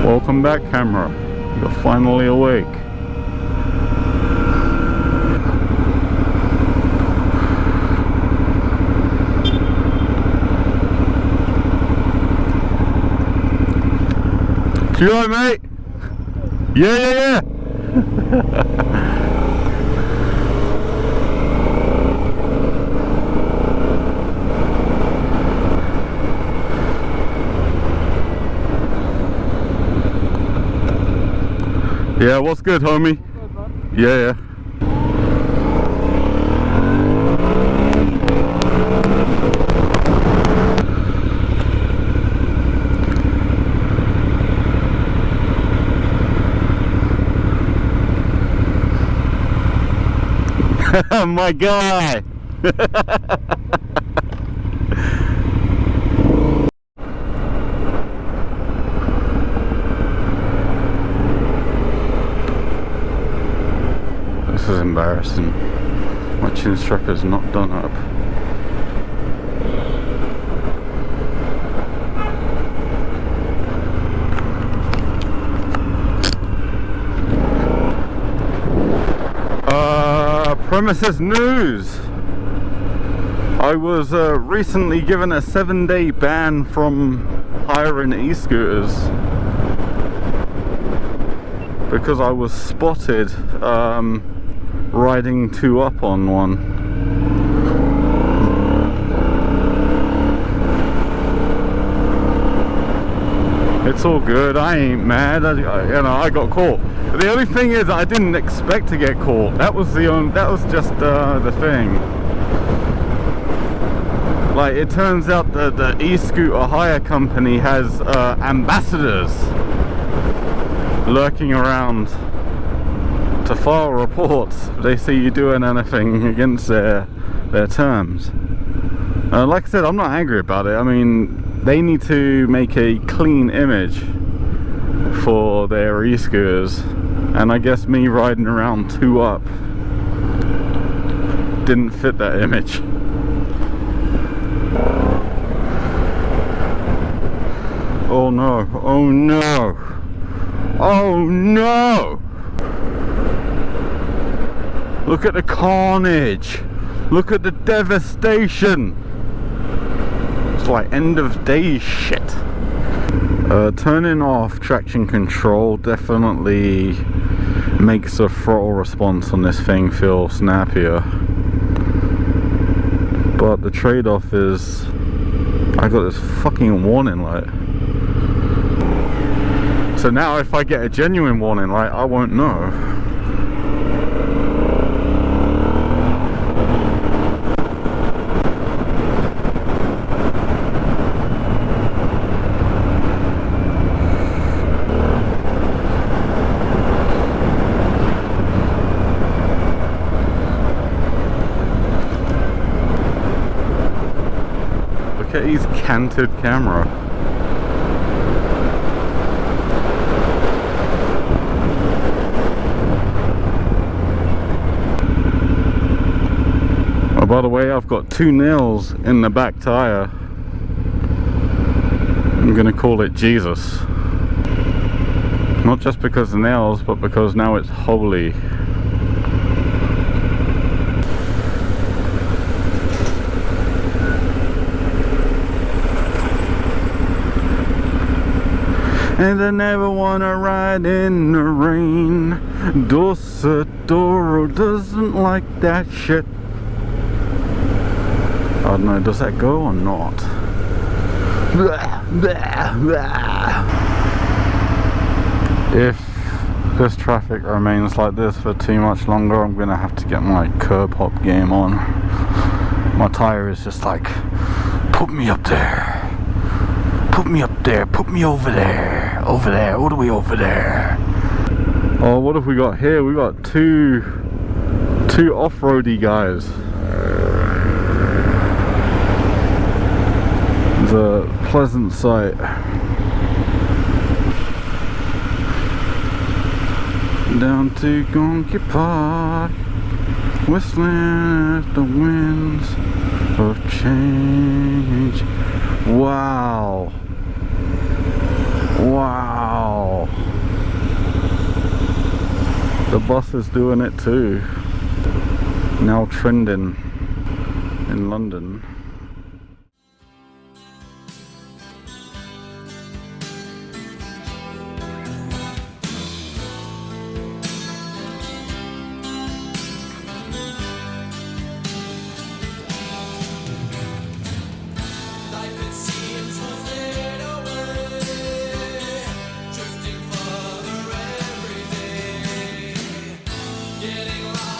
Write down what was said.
Welcome back, camera. You're finally awake. You alright, mate? Yeah. Yeah, what's good, homie? Yeah. My guy. This is embarrassing. My chin strap is not done up. Premises news. I was recently given a 7-day ban from hiring e-scooters because I was spotted riding 2 up on one. It's all good. I ain't mad. I got caught. The only thing is, I didn't expect to get caught. That was just the thing. Like, it turns out that the e-scooter hire company has ambassadors lurking around to file reports if they see you doing anything against their terms. Like I said, I'm not angry about it. I mean, they need to make a clean image for their e-scooters, and I guess me riding around 2 up didn't fit that image. Oh no, oh no, oh no! Look at the carnage, look at the devastation. It's like end of day shit. Turning off traction control definitely makes the throttle response on this thing feel snappier, but the trade-off is I got this fucking warning light. So now if I get a genuine warning light, I won't know. Look at his canted camera. Oh, by the way, I've got 2 nails in the back tire. I'm gonna call it Jesus. Not just because of the nails, but because now it's holy. And I never wanna ride in the rain. Dosadoro doesn't like that shit. I don't know, does that go or not? If this traffic remains like this for too much longer, I'm gonna have to get my curb hop game on. My tire is just like, put me up there. Put me up there, put me over there, all the way over there. Oh, what have we got here? We got two off-roady guys. It's a pleasant sight. Down to Gonky Park, whistling at the winds of change. Wow. Wow. The bus is doing it too. Now trending in London. Getting lost.